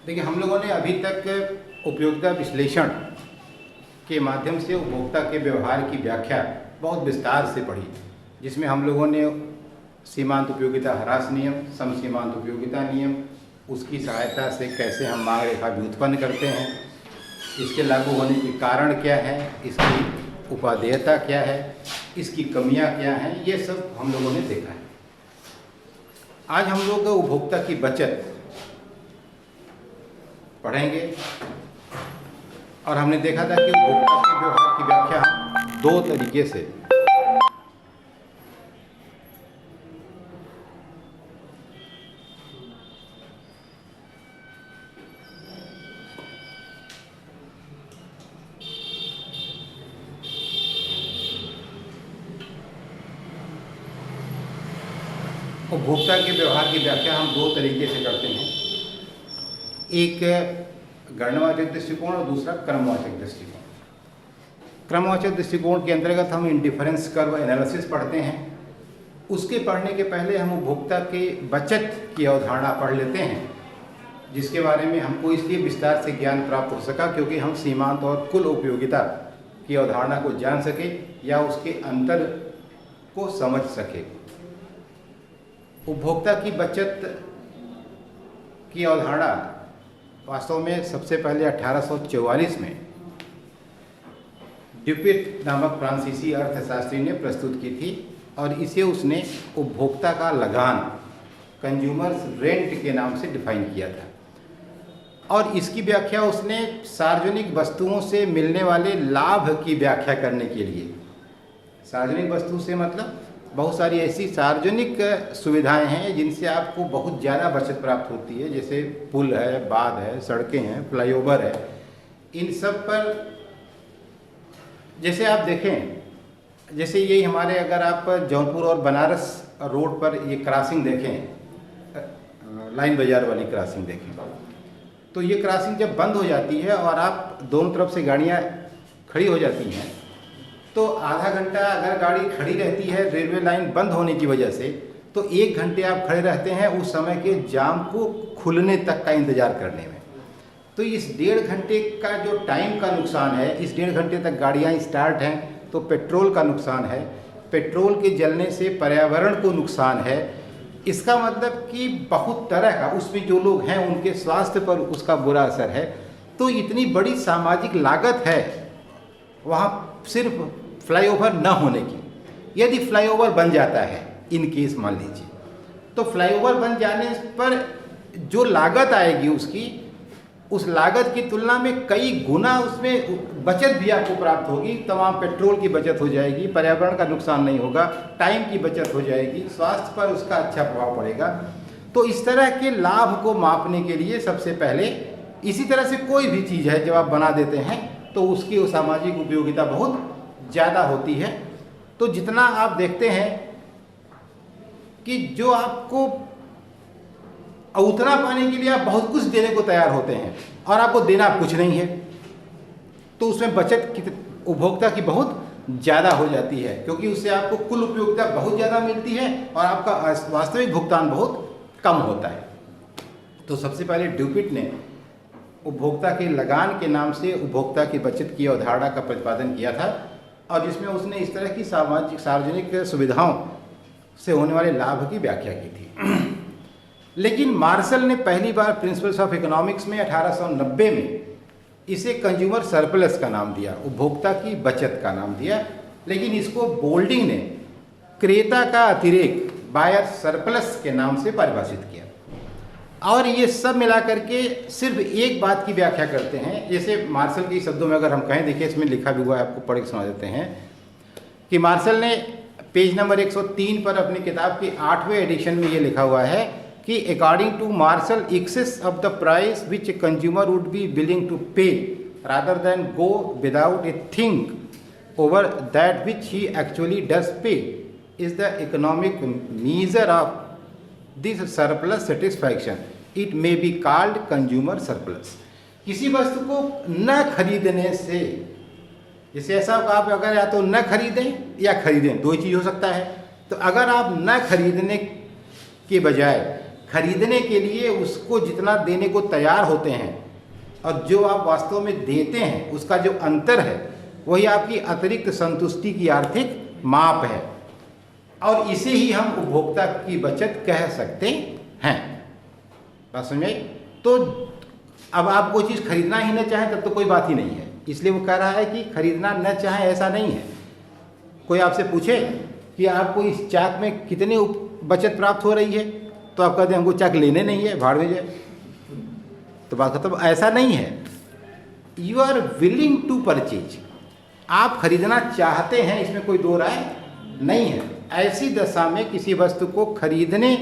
देखिए, हम लोगों ने अभी तक उपयोगिता विश्लेषण के माध्यम से उपभोक्ता के व्यवहार की व्याख्या बहुत विस्तार से पढ़ी, जिसमें हम लोगों ने सीमांत उपयोगिता ह्रास नियम, सम सीमांत उपयोगिता नियम, उसकी सहायता से कैसे हम मांग रेखा व्युत्पन्न करते हैं, इसके लागू होने के कारण क्या है, इसकी उपादेयता क्या है, इसकी कमियां क्या हैं, ये सब हम लोगों ने देखा है। आज हम लोग उपभोक्ता की बचत पढ़ेंगे और हमने देखा था कि उपभोक्ता के व्यवहार की व्याख्या हम दो तरीके से उपभोक्ता के व्यवहार की व्याख्या हम दो तरीके से करते हैं। एक गणवाचक दृष्टिकोण और दूसरा क्रमवाचक दृष्टिकोण। क्रमवाचक दृष्टिकोण के अंतर्गत हम इंडिफरेंस कर्व एनालिसिस पढ़ते हैं। उसके पढ़ने के पहले हम उपभोक्ता के बचत की अवधारणा पढ़ लेते हैं, जिसके बारे में हमको इसलिए विस्तार से ज्ञान प्राप्त हो सका क्योंकि हम सीमांत और कुल उपयोगिता की अवधारणा को जान सके या उसके अंतर को समझ सके। उपभोक्ता की बचत की अवधारणा वास्तव में सबसे पहले 1844 में ड्यूपिट नामक फ्रांसीसी अर्थशास्त्री ने प्रस्तुत की थी और इसे उसने उपभोक्ता का लगान, कंज्यूमर्स रेंट के नाम से डिफाइन किया था। और इसकी व्याख्या उसने सार्वजनिक वस्तुओं से मिलने वाले लाभ की व्याख्या करने के लिए, सार्वजनिक वस्तु से मतलब बहुत सारी ऐसी सार्वजनिक सुविधाएं हैं जिनसे आपको बहुत ज़्यादा बचत प्राप्त होती है, जैसे पुल है, बांध है, सड़कें हैं, फ्लाईओवर है। इन सब पर जैसे आप देखें, जैसे यही हमारे अगर आप जौनपुर और बनारस रोड पर ये क्रॉसिंग देखें, लाइन बाजार वाली क्रॉसिंग देखें, तो ये क्रॉसिंग जब बंद हो जाती है और आप दोनों तरफ से गाड़ियाँ खड़ी हो जाती हैं, तो आधा घंटा अगर गाड़ी खड़ी रहती है रेलवे लाइन बंद होने की वजह से, तो 1 घंटे आप खड़े रहते हैं उस समय के जाम को खुलने तक का इंतज़ार करने में। तो इस 1.5 घंटे का जो टाइम का नुकसान है, इस 1.5 घंटे तक गाड़ियाँ स्टार्ट हैं तो पेट्रोल का नुकसान है, पेट्रोल के जलने से पर्यावरण को नुकसान है। इसका मतलब कि बहुत तरह का उसमें जो लोग हैं उनके स्वास्थ्य पर उसका बुरा असर है। तो इतनी बड़ी सामाजिक लागत है वहाँ सिर्फ फ्लाईओवर न होने की। यदि फ्लाईओवर बन जाता है, इन केस मान लीजिए, तो फ्लाईओवर बन जाने पर जो लागत आएगी उसकी, उस लागत की तुलना में कई गुना उसमें बचत भी आपको प्राप्त होगी। तमाम पेट्रोल की बचत हो जाएगी, पर्यावरण का नुकसान नहीं होगा, टाइम की बचत हो जाएगी, स्वास्थ्य पर उसका अच्छा प्रभाव पड़ेगा। तो इस तरह के लाभ को मापने के लिए सबसे पहले, इसी तरह से कोई भी चीज़ है जब आप बना देते हैं तो उसकी सामाजिक उपयोगिता बहुत ज़्यादा होती है। तो जितना आप देखते हैं कि जो आपको उतना पाने के लिए आप बहुत कुछ देने को तैयार होते हैं और आपको देना कुछ नहीं है, तो उसमें बचत की उपभोक्ता की बहुत ज़्यादा हो जाती है, क्योंकि उससे आपको कुल उपयोगिता बहुत ज़्यादा मिलती है और आपका वास्तविक भुगतान बहुत कम होता है। तो सबसे पहले ड्यूपिट ने उपभोक्ता के लगान के नाम से उपभोक्ता की बचत की अवधारणा का प्रतिपादन किया था और जिसमें उसने इस तरह की सार्वजनिक सुविधाओं से होने वाले लाभ की व्याख्या की थी। लेकिन मार्शल ने पहली बार प्रिंसिपल्स ऑफ इकोनॉमिक्स में 1890 में इसे कंज्यूमर सरप्लस का नाम दिया, उपभोक्ता की बचत का नाम दिया। लेकिन इसको बोल्डिंग ने क्रेता का अतिरेक, बायर सरप्लस के नाम से परिभाषित किया। और ये सब मिला करके सिर्फ एक बात की व्याख्या करते हैं। जैसे मार्शल के शब्दों में अगर हम कहें, देखिए इसमें लिखा भी हुआ है, आपको पढ़ के सुना देते हैं कि मार्शल ने पेज नंबर 103 पर अपनी किताब के 8वें एडिशन में ये लिखा हुआ है कि according to Marshall, excess of the price which consumer would be willing to pay rather than go without a thing over that which he actually does pay is the economic measure of this surplus satisfaction. It may be called consumer surplus. किसी वस्तु को न खरीदने से, जैसे ऐसा आप अगर या तो न खरीदें या खरीदें, दो ही चीज़ हो सकता है। तो अगर आप न खरीदने के बजाय खरीदने के लिए उसको जितना देने को तैयार होते हैं और जो आप वास्तव में देते हैं उसका जो अंतर है वही आपकी अतिरिक्त संतुष्टि की आर्थिक माप है, और इसे ही हम उपभोक्ता की बचत कह सकते हैं। बात समझ आई? तो अब आप कोई चीज़ खरीदना ही न चाहें तब तो कोई बात ही नहीं है, इसलिए वो कह रहा है कि खरीदना न चाहें ऐसा नहीं है। कोई आपसे पूछे कि आपको इस चाक में कितनी बचत प्राप्त हो रही है तो आप कहते हैं हमको चाक लेने नहीं है, भाड़ में जाए, तो बात खत्म। ऐसा नहीं है। You are willing to purchase, आप खरीदना चाहते हैं, इसमें कोई दो राय नहीं है। ऐसी दशा में किसी वस्तु को खरीदने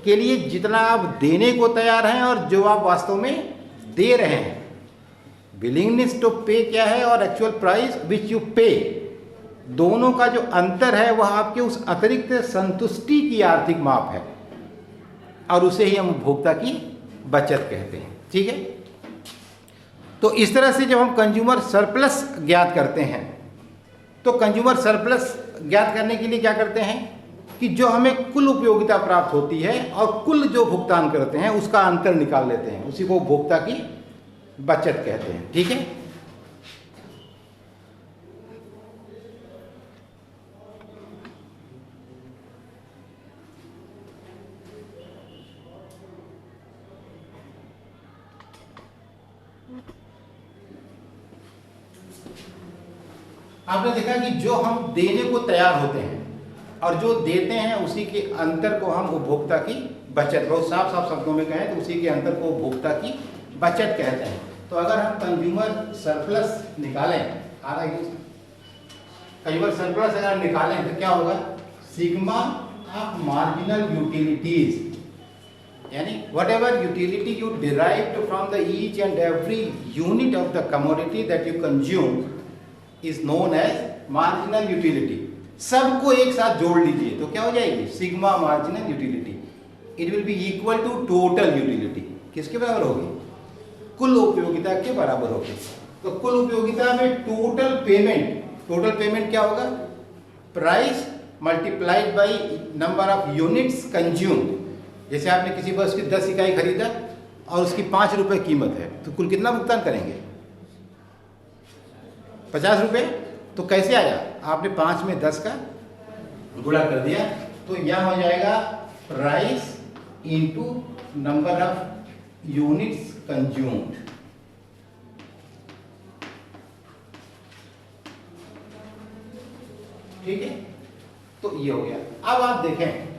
के लिए जितना आप देने को तैयार हैं और जो आप वास्तव में दे रहे हैं, विलिंगनेस टू पे क्या है और एक्चुअल प्राइस विच यू पे, दोनों का जो अंतर है वह आपके उस अतिरिक्त संतुष्टि की आर्थिक माप है, और उसे ही हम उपभोक्ता की बचत कहते हैं। ठीक है, तो इस तरह से जब हम कंज्यूमर सरप्लस ज्ञात करते हैं तो कंज्यूमर सरप्लस ज्ञात करने के लिए क्या करते हैं कि जो हमें कुल उपयोगिता प्राप्त होती है और कुल जो भुगतान करते हैं उसका अंतर निकाल लेते हैं, उसी को उपभोक्ता की बचत कहते हैं। ठीक है, आपने देखा कि जो हम देने को तैयार होते हैं और जो देते हैं उसी के अंतर को हम उपभोक्ता की बचत, बहुत साफ साफ शब्दों में कहें तो उसी के अंतर को उपभोक्ता की बचत कहते हैं। तो अगर हम कंज्यूमर सरप्लस निकालें, कंज्यूमर सरप्लस अगर निकालें तो क्या होगा, सिग्मा ऑफ मार्जिनल यूटिलिटीज, यानी whatever utility you derived from the each and every unit of the commodity that you consume is known as marginal utility. सबको एक साथ जोड़ लीजिए तो क्या हो जाएगी, sigma marginal utility, it will be equal to total utility. किसके बराबर होगी, कुल उपयोगिता के बराबर होगी। तो कुल उपयोगिता में टोटल पेमेंट क्या होगा, price multiplied by number of units consumed. जैसे आपने किसी वस्तु की 10 इकाई खरीदा और उसकी 5 रुपए कीमत है तो कुल कितना भुगतान करेंगे, 50 रुपये। तो कैसे आया, आपने 5 में 10 का गुणा कर दिया तो यह हो जाएगा price into number of units consumed. ठीक है, तो ये हो गया। अब आप देखें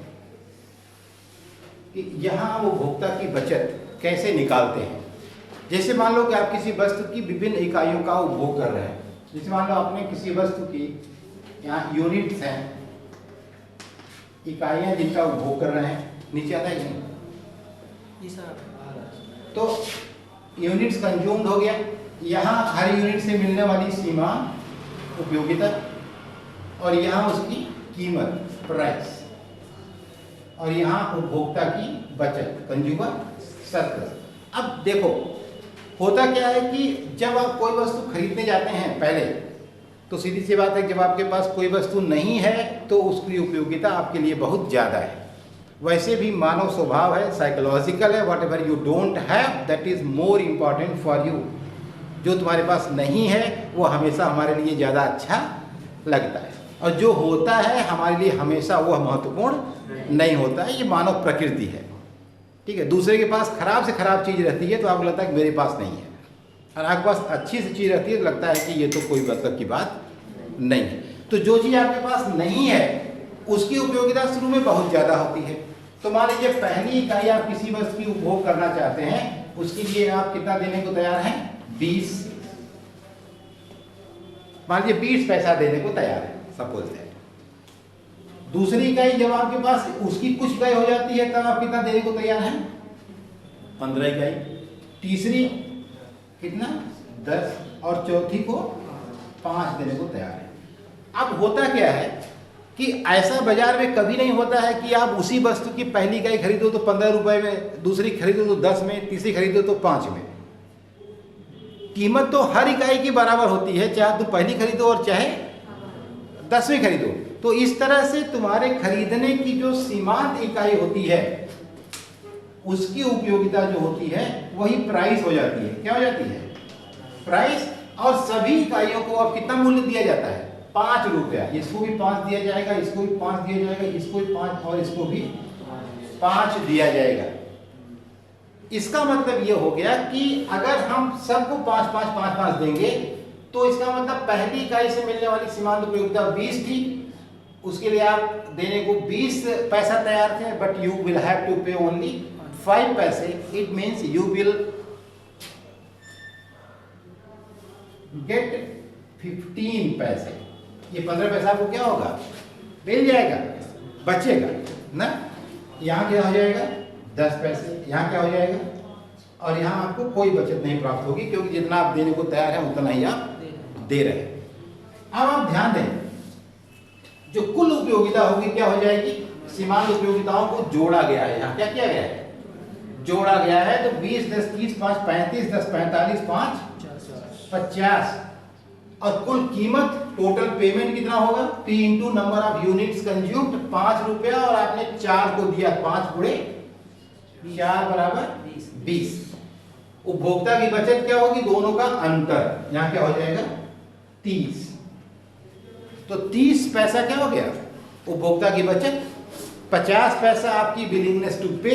कि यहां हम उपभोक्ता की बचत कैसे निकालते हैं। जैसे मान लो कि आप किसी वस्तु की विभिन्न इकाइयों का उपभोग कर रहे हैं, जैसे मान लो आपने किसी वस्तु की यहाँ यूनिट्स हैं, इकाइयाँ जिनका उपभोग कर रहे हैं, नीचे आता है कि नहीं, तो यूनिट्स कंज्यूम्ड हो गया। यहाँ हर यूनिट से मिलने वाली सीमा उपयोगिता और यहाँ उसकी कीमत प्राइस, और यहाँ उपभोक्ता की बचत कंज्यूमर सरप्लस। अब देखो होता क्या है कि जब आप कोई वस्तु खरीदने जाते हैं पहले तो सीधी सी बात है, जब आपके पास कोई वस्तु नहीं है तो उसकी उपयोगिता आपके लिए बहुत ज़्यादा है। वैसे भी मानव स्वभाव है, साइकोलॉजिकल है, what ever you don't have that is more important for you. जो तुम्हारे पास नहीं है वो हमेशा हमारे लिए ज़्यादा अच्छा लगता है, और जो होता है हमारे लिए हमेशा वह महत्वपूर्ण नहीं होता है। ये मानव प्रकृति है। ठीक है, दूसरे के पास खराब से खराब चीज़ रहती है तो आपको लगता है कि मेरे पास नहीं है, और आपके पास अच्छी सी चीज़ रहती है तो लगता है कि ये तो कोई मतलब की बात नहीं है। तो जो चीज़ आपके पास नहीं है उसकी उपयोगिता शुरू में बहुत ज़्यादा होती है। तो मान लीजिए पहली इकाई आप किसी वस्तु की उपभोग करना चाहते हैं, उसके लिए आप कितना देने को तैयार हैं, 20, मान लीजिए 20 पैसा देने को तैयार है, सपोज दैट। दूसरी इकाई जब आपके पास उसकी कुछ इकाई हो जाती है तब आप कितना देने को तैयार हैं, 15 इकाई। तीसरी कितना, 10, और चौथी को 5 देने को तैयार है। अब होता क्या है कि ऐसा बाजार में कभी नहीं होता है कि आप उसी वस्तु की पहली इकाई खरीदो तो 15 रुपए में, दूसरी खरीदो तो 10 में, तीसरी खरीदो तो 5 में। कीमत तो हर इकाई की बराबर होती है, चाहे तुम पहली खरीदो और चाहे 10वीं खरीदो, तो इस तरह से तुम्हारे खरीदने की जो सीमांत इकाई होती है उसकी उपयोगिता जो होती है वही प्राइस हो जाती है। क्या हो जाती है? प्राइस। और सभी इकाइयों को अब कितना मूल्य दिया जाता है? 5 रुपया। इसको भी 5 दिया जाएगा, इसको भी 5 दिया जाएगा, इसको भी 5 और इसको भी 5 दिया जाएगा। इसका मतलब ये हो गया कि अगर हम सबको 5 देंगे तो इसका मतलब पहली इकाई से मिलने वाली सीमांत उपयोगिता 20 थी, उसके लिए आप देने को 20 पैसा तैयार थे, but you will have to pay only 5 पैसे। It means you will get 15 पैसे। ये 15 पैसा आपको क्या होगा? मिल जाएगा, बचेगा ना। यहाँ क्या हो जाएगा? 10 पैसे। यहाँ क्या हो जाएगा? और यहाँ आपको कोई बचत नहीं प्राप्त होगी, क्योंकि जितना आप देने को तैयार हैं उतना ही आप दे रहे हैं। अब आप ध्यान दें, जो कुल उपयोगिता होगी क्या हो जाएगी? सीमांत उपयोगिताओं को जोड़ा गया है। यहाँ क्या किया गया है? जोड़ा गया है। तो 20 10 30 5 35 10 45 5 50 और कुल कीमत टोटल पेमेंट कितना होगा? P into number of units consumed 5 रुपया, और आपने 4 को दिया, 5 गुणे 4 बराबर 20। उपभोक्ता की बचत क्या होगी? दोनों का अंतर। यहाँ क्या हो जाएगा? 30। तो 30 पैसा क्या हो गया? उपभोक्ता की बचत। 50 पैसा आपकी willingness to pay.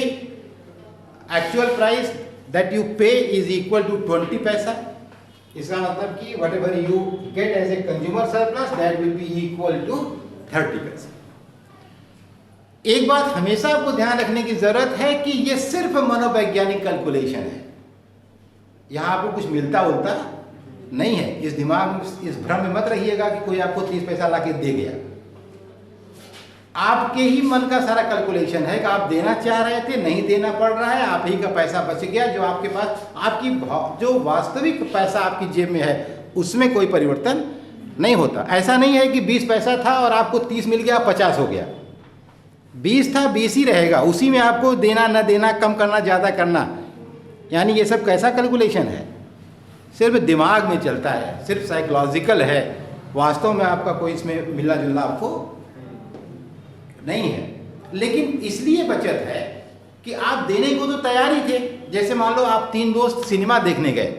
Actual price that you pay is equal to 20 पैसा। इसका मतलब कि whatever you get as a consumer surplus that will be equal to 30 पैसा। एक बात हमेशा आपको ध्यान रखने की जरूरत है कि यह सिर्फ मनोवैज्ञानिक कैलकुलेशन है। यहां आपको कुछ मिलता उलता नहीं है। इस दिमाग, इस भ्रम में मत रहिएगा कि कोई आपको 30 पैसा लाके दे गया। आपके ही मन का सारा कैलकुलेशन है कि आप देना चाह रहे थे, नहीं देना पड़ रहा है, आप ही का पैसा बच गया। जो आपके पास, आपकी जो वास्तविक पैसा आपकी जेब में है उसमें कोई परिवर्तन नहीं होता। ऐसा नहीं है कि 20 पैसा था और आपको 30 मिल गया, 50 हो गया। 20 था, 20 ही रहेगा। उसी में आपको देना न देना, कम करना ज़्यादा करना, यानी ये सब कैसा कैलकुलेशन है? सिर्फ दिमाग में चलता है, सिर्फ साइकोलॉजिकल है। वास्तव में आपका कोई इसमें मिलना जुलना आपको नहीं है। लेकिन इसलिए बचत है कि आप देने को तो तैयार ही थे। जैसे मान लो आप 3 दोस्त सिनेमा देखने गए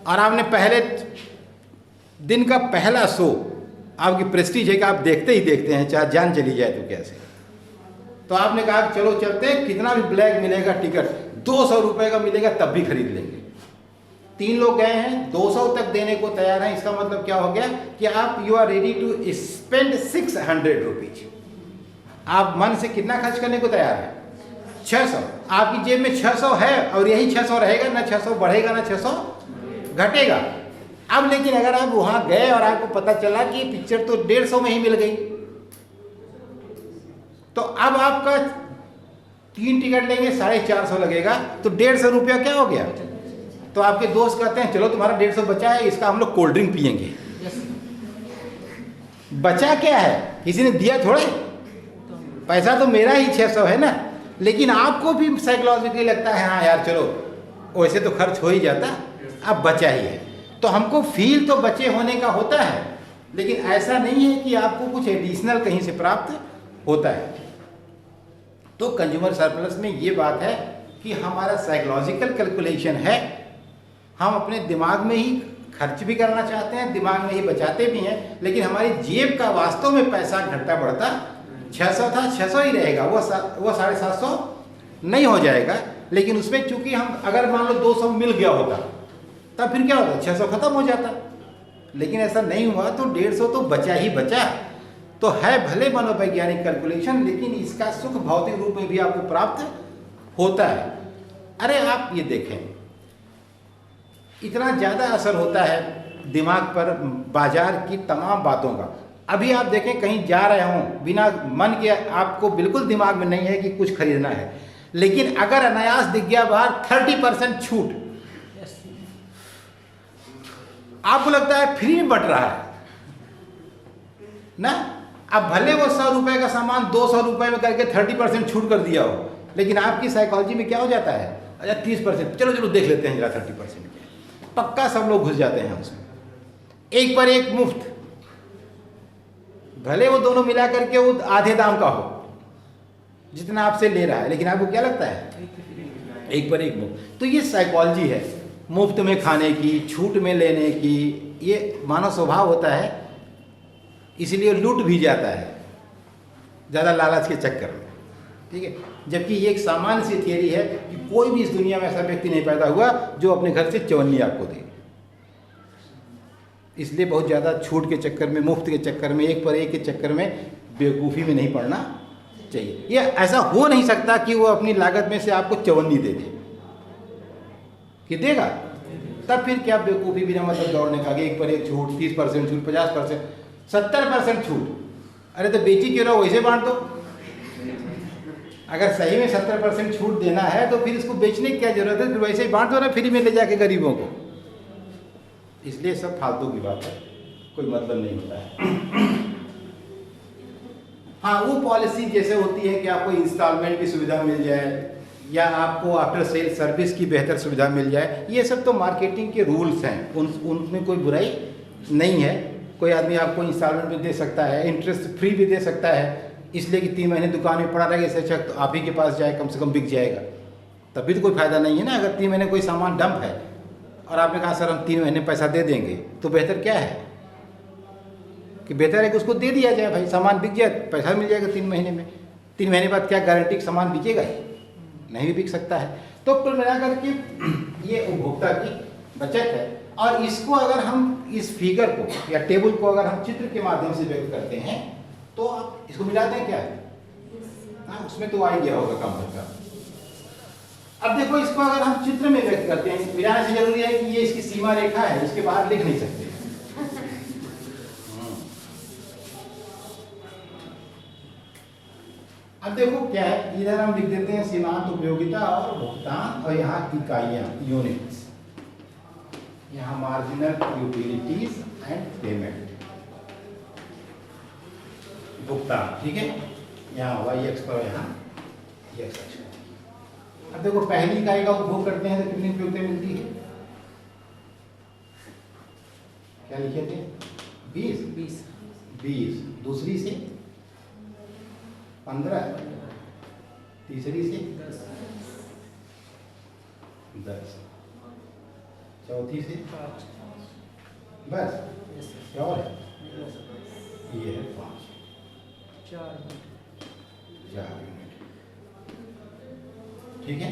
और आपने पहले दिन का पहला शो, आपकी प्रेस्टीज है कि आप देखते ही देखते हैं, चाहे जान चली जाए तो कैसे। तो आपने कहा चलो चलते हैं, कितना भी ब्लैक मिलेगा टिकट, 200 रुपये का मिलेगा तब भी खरीद लेंगे। 3 लोग गए हैं, 200 तक देने को तैयार हैं। इसका मतलब क्या हो गया कि आप you are ready to spend 600 rupees. आप मन से कितना खर्च करने को तैयार है? 600। आपकी जेब में 600 है और यही 600 रहेगा, ना 600 बढ़ेगा ना 600 घटेगा। अब लेकिन अगर आप वहां गए और आपको पता चला कि पिक्चर तो 150 में ही मिल गई, तो अब आपका 3 टिकट लेंगे, 450 लगेगा, तो 150 रुपया क्या हो गया? तो आपके दोस्त कहते हैं चलो तुम्हारा 150 बचा है, इसका हम लोग कोल्ड ड्रिंक पियेंगे। बचा क्या है? किसी ने दिया थोड़े, पैसा तो मेरा ही 600 है ना। लेकिन आपको भी साइकोलॉजिकली लगता है हाँ यार चलो, वैसे तो खर्च हो ही जाता, अब बचा ही है। तो हमको फील तो बचे होने का होता है, लेकिन ऐसा नहीं है कि आपको कुछ एडिशनल कहीं से प्राप्त होता है। तो कंज्यूमर सरप्लस में ये बात है कि हमारा साइकोलॉजिकल कैलकुलेशन है। हम अपने दिमाग में ही खर्च भी करना चाहते हैं, दिमाग में ही बचाते भी हैं, लेकिन हमारी जेब का वास्तव में पैसा घटता बढ़ता 600 था, 600 ही रहेगा, वो 750 नहीं हो जाएगा। लेकिन उसमें चूंकि हम अगर मान लो 200 मिल गया होता तब फिर क्या होता? 600 खत्म हो जाता। लेकिन ऐसा नहीं हुआ, तो 150 तो बचा ही बचा। तो है भले मनोवैज्ञानिक कैलकुलेशन, लेकिन इसका सुख भौतिक रूप में भी आपको प्राप्त होता है। अरे आप ये देखें, इतना ज़्यादा असर होता है दिमाग पर बाजार की तमाम बातों का। अभी आप देखें कहीं जा रहे हों, बिना मन के आपको बिल्कुल दिमाग में नहीं है कि कुछ खरीदना है, लेकिन अगर अनायास दिख गया बाहर 30% छूट, आपको लगता है फ्री में बट रहा है ना। अब भले वो 100 रुपए का सामान 200 रुपए में करके 30% छूट कर दिया हो, लेकिन आपकी साइकोलॉजी में क्या हो जाता है? अच्छा 30%, चलो चलो देख लेते हैं जरा 30% के। पक्का सब लोग घुस जाते हैं उसमें, एक पर एक मुफ्त। भले वो दोनों मिला करके वो आधे दाम का हो जितना आपसे ले रहा है, लेकिन आपको क्या लगता है एक पर एक मुफ्त। तो ये साइकोलॉजी है मुफ्त में खाने की, छूट में लेने की, ये मानव स्वभाव होता है, इसलिए लूट भी जाता है ज़्यादा लालच के चक्कर में, ठीक है। जबकि ये एक सामान्य सी थियरी है कि कोई भी इस दुनिया में ऐसा व्यक्ति नहीं पैदा हुआ जो अपने घर से चवन्नी आपको दे। इसलिए बहुत ज़्यादा छूट के चक्कर में, मुफ्त के चक्कर में, एक पर एक के चक्कर में बेवकूफ़ी में नहीं पड़ना चाहिए। ये ऐसा हो नहीं सकता कि वो अपनी लागत में से आपको चवन्नी दे दे, कि देगा, तब फिर क्या बेवकूफ़ी बिना मतलब दौड़ने का, एक पर एक छूट, 30% छूट, 50%, 70% छूट। अरे तो बेची क्यों रहो, वैसे बांट दो। अगर सही में 70% छूट देना है तो फिर इसको बेचने की क्या जरूरत है, फिर वैसे ही बांट दो ना फ्री में ले जाके गरीबों को। इसलिए सब फालतू की बात है, कोई मतलब नहीं होता है। हाँ, वो पॉलिसी जैसे होती है कि आपको इंस्टॉलमेंट की सुविधा मिल जाए या आपको आफ्टर सेल सर्विस की बेहतर सुविधा मिल जाए, ये सब तो मार्केटिंग के रूल्स हैं, उनमें कोई बुराई नहीं है। कोई आदमी आपको इंस्टॉलमेंट भी दे सकता है, इंटरेस्ट फ्री भी दे सकता है, इसलिए कि 3 महीने दुकान में पड़ा रहेगा, इससे अच्छा तो आप ही के पास जाए, कम से कम बिक जाएगा। तभी तो कोई फ़ायदा नहीं है ना। अगर 3 महीने कोई सामान डंप है और आपने कहा सर हम 3 महीने पैसा दे देंगे, तो बेहतर क्या है कि बेहतर है कि उसको दे दिया जाए, भाई सामान बिक जाए, पैसा मिल जाएगा 3 महीने में। 3 महीने बाद क्या गारंटी कि सामान बिकेगा ही, नहीं भी बिक सकता है। तो कुल मिलाकर के ये उपभोक्ता की बचत है। और इसको अगर हम इस फिगर को या टेबल को अगर हम चित्र के माध्यम से व्यक्त करते हैं तो आप इसको मिलाते हैं क्या, हाँ उसमें तो आ ही गया होगा काम का। अब देखो इसको अगर हम चित्र में व्यक्त करते हैं, मिलाने से जरूरी है कि ये इसकी सीमा रेखा है, इसके बाहर लिख नहीं सकते। अब देखो क्या है, इधर हम लिख देते हैं सीमांत उपयोगिता और भुगतान, और यहाँ इकाइयाँ यूनिट्स, यहाँ मार्जिनल यूटिलिटीज एंड पेमेंट, भुगतान, ठीक है। यहाँ वाई एक्स पर, यहाँ एक्स अक्ष पर। अब देखो पहली इकाई का उपभोग करते हैं तो कितनी उपयोगिता मिलती है, क्या लिखे थे 20। दूसरी से 15, तीसरी से 10, चौथी से 5, बस क्या और है, ये है 5, 4 यूनिट, ठीक है।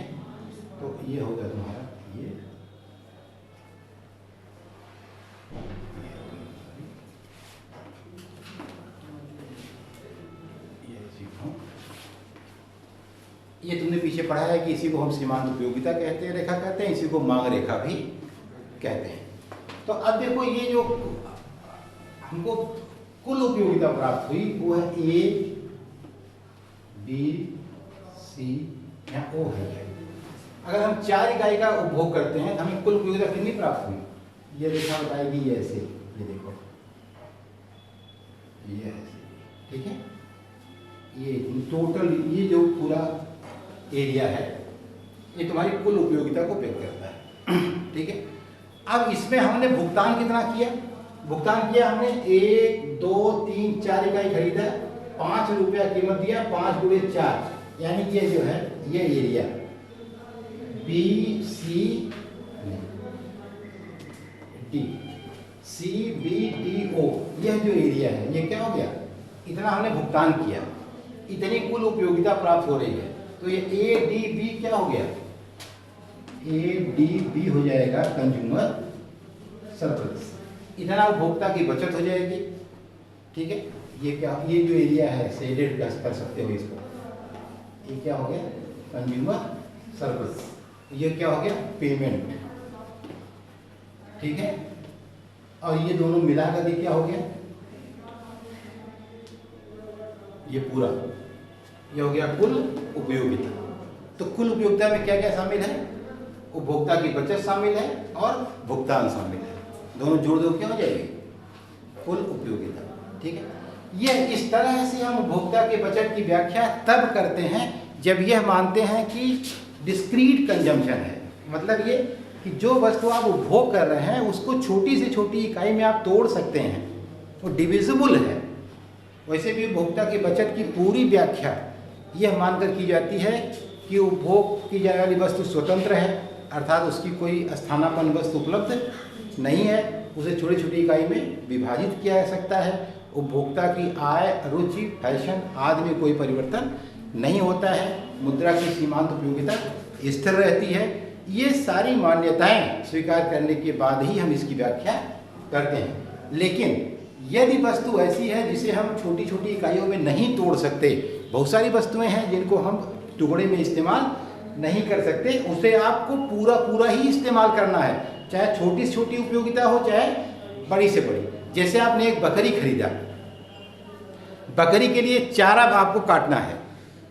तो ये हो गया तुम्हारा ये ये तुमने पीछे पढ़ा है कि इसी को हम सीमांत उपयोगिता कहते हैं, रेखा कहते हैं, इसी को मांग रेखा भी कहते हैं। तो अब देखो ये जो हमको कुल उपयोगिता प्राप्त हुई वो है ए, बी, सी या ओ है। अगर हम 4 इकाई का उपभोग करते हैं तो हमें कुल उपयोगिता कितनी प्राप्त हुई, ये रेखा बताएगी ये ऐसे, ये देखो ये ऐसे, ठीक है। ये टोटल ये जो पूरा एरिया है ये तुम्हारी कुल उपयोगिता को व्यक्त करता है, ठीक है। अब इसमें हमने भुगतान कितना किया, भुगतान किया हमने 1, 2, 3, 4 इकाई खरीदा, 5 रुपया कीमत दिया, 5 गुणे 4, यानी ये जो है ये area B C D, C B D O, यह जो एरिया है ये क्या हो गया, इतना हमने भुगतान किया, इतनी कुल उपयोगिता प्राप्त हो रही है। तो ये ए डी बी क्या हो गया, ए डी बी हो जाएगा कंज्यूमर सरप्लस, इतना उपभोक्ता की बचत हो जाएगी, ठीक है। ये क्या, ये जो एरिया है शेडेड कर सकते हो इसको, ये क्या हो गया कंज्यूमर सरप्लस, ये क्या हो गया पेमेंट, ठीक है। और ये दोनों मिलाकर क्या हो गया, ये पूरा ये हो गया कुल उपयोगिता। तो कुल उपयोगिता में क्या क्या शामिल है, उपभोक्ता की बचत शामिल है और भुगतान शामिल है, दोनों जोड़ दो क्या हो जाएगी कुल उपयोगिता, ठीक है। यह इस तरह से हम उपभोक्ता की बचत की व्याख्या तब करते हैं जब यह मानते हैं कि डिस्क्रीट कंजम्पशन है, मतलब ये कि जो वस्तु आप उपभोग कर रहे हैं उसको छोटी से छोटी इकाई में आप तोड़ सकते हैं, वो डिविजिबल है, वैसे भी उपभोक्ता की बचत की पूरी व्याख्या यह मानकर की जाती है कि उपभोग की जाने वाली वस्तु स्वतंत्र है, अर्थात उसकी कोई स्थानापन्न वस्तु उपलब्ध नहीं है, उसे छोटी छोटी इकाई में विभाजित किया जा सकता है, उपभोक्ता की आय, रुचि, फैशन आदि में कोई परिवर्तन नहीं होता है, मुद्रा की सीमांत उपयोगिता स्थिर रहती है। ये सारी मान्यताएं स्वीकार करने के बाद ही हम इसकी व्याख्या करते हैं। लेकिन यदि वस्तु ऐसी है जिसे हम छोटी छोटी इकाइयों में नहीं तोड़ सकते, बहुत सारी वस्तुएं हैं जिनको हम टुकड़े में इस्तेमाल नहीं कर सकते, उसे आपको पूरा पूरा ही इस्तेमाल करना है, चाहे छोटी से छोटी उपयोगिता हो चाहे बड़ी से बड़ी। जैसे आपने एक बकरी खरीदा, बकरी के लिए चारा आपको काटना है,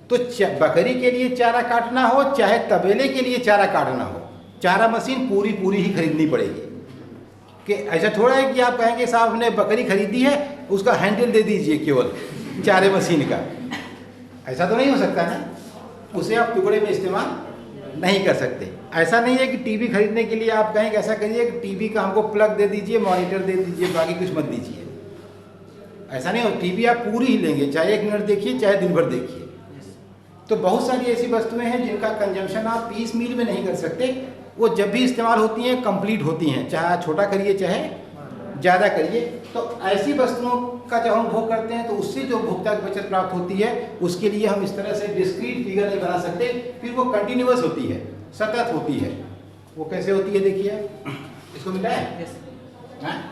तो बकरी के लिए चारा काटना हो चाहे तबेले के लिए चारा काटना हो, चारा मशीन पूरी पूरी ही खरीदनी पड़ेगी। कि ऐसा थोड़ा है कि आप कहेंगे साहब हमने बकरी खरीदी है उसका हैंडल दे दीजिए केवल चारे मशीन का, ऐसा तो नहीं हो सकता ना, उसे आप टुकड़े में इस्तेमाल नहीं कर सकते। ऐसा नहीं है कि टीवी खरीदने के लिए आप कहेंगे ऐसा करिए कि टीवी का हमको प्लग दे दीजिए, मॉनिटर दे दीजिए, बाकी कुछ मत दीजिए, ऐसा नहीं हो। टीवी आप पूरी ही लेंगे, चाहे 1 मिनट देखिए चाहे दिन भर देखिए। तो बहुत सारी ऐसी वस्तुएं हैं जिनका कंजम्पशन आप 20 मील में नहीं कर सकते, वो जब भी इस्तेमाल होती हैं कंप्लीट होती हैं, चाहे छोटा करिए चाहे ज़्यादा करिए। तो ऐसी वस्तुओं का जब हम भोग करते हैं तो उससे जो उपभोक्ता की बचत प्राप्त होती है उसके लिए हम इस तरह से डिस्क्रीट फिगर नहीं बना सकते, फिर वो कंटिन्यूअस होती है, सतत होती है। वो कैसे होती है देखिए, इसको मिटाएं। हाँ?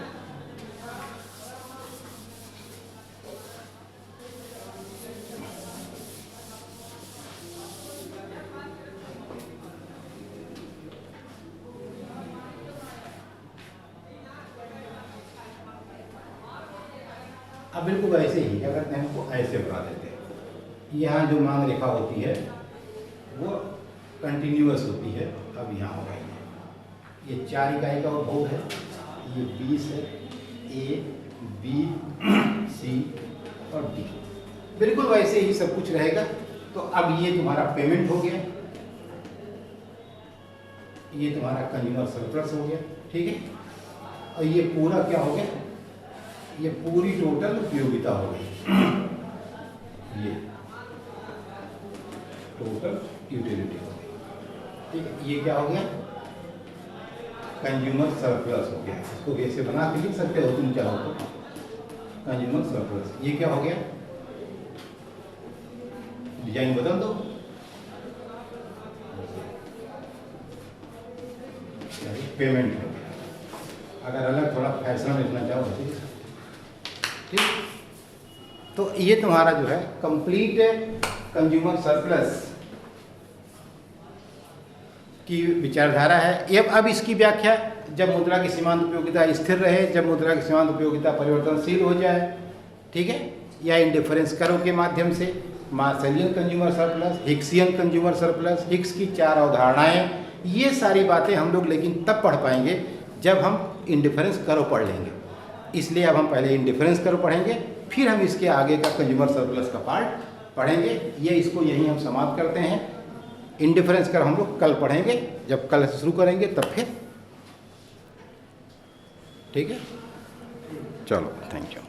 अब बिल्कुल वैसे ही क्या करते हैं, हमको ऐसे बना देते हैं। यहाँ जो मांग रेखा होती है वो कंटिन्यूअस होती है। अब यहाँ होगा ये 4 इकाई का उपभोग है, ये 20 है, ए, बी, सी और डी, बिल्कुल वैसे ही सब कुछ रहेगा। तो अब ये तुम्हारा पेमेंट हो गया, ये तुम्हारा कंज्यूमर सरप्लस हो गया, ठीक है। और ये पूरा क्या हो गया, ये पूरी टोटल उपयोगिता हो गई, ये टोटल यूटिलिटी हो गई, ठीक है। ये क्या हो गया, कंज्यूमर सरप्लस हो गया। इसको ऐसे बना के लिख सकते हो तुम चाहो तो, कंज्यूमर सरप्लस। ये क्या हो गया, डिजाइन बदल दो, पेमेंट हो गया। अगर अलग थोड़ा फैसला लिखना चाहो तो ठीक। तो ये तुम्हारा जो है कंप्लीट कंज्यूमर सरप्लस की विचारधारा है। ये अब इसकी व्याख्या जब मुद्रा की सीमांत उपयोगिता स्थिर रहे, जब मुद्रा की सीमांत उपयोगिता परिवर्तनशील हो जाए, ठीक है, या इंडिफरेंस करों के माध्यम से, Marshallian consumer surplus, Hicksian consumer surplus, Hicks की 4 अवधारणाएं, ये सारी बातें हम लोग लेकिन तब पढ़ पाएंगे जब हम इंडिफरेंस करो पढ़ लेंगे। इसलिए अब हम पहले इंडिफरेंस करो पढ़ेंगे, फिर हम इसके आगे का कंज्यूमर सरप्लस का पार्ट पढ़ेंगे। ये इसको यहीं हम समाप्त करते हैं। इंडिफरेंस कर हम लोग कल पढ़ेंगे, जब कल शुरू करेंगे तब फिर, ठीक है। चलो, थैंक यू।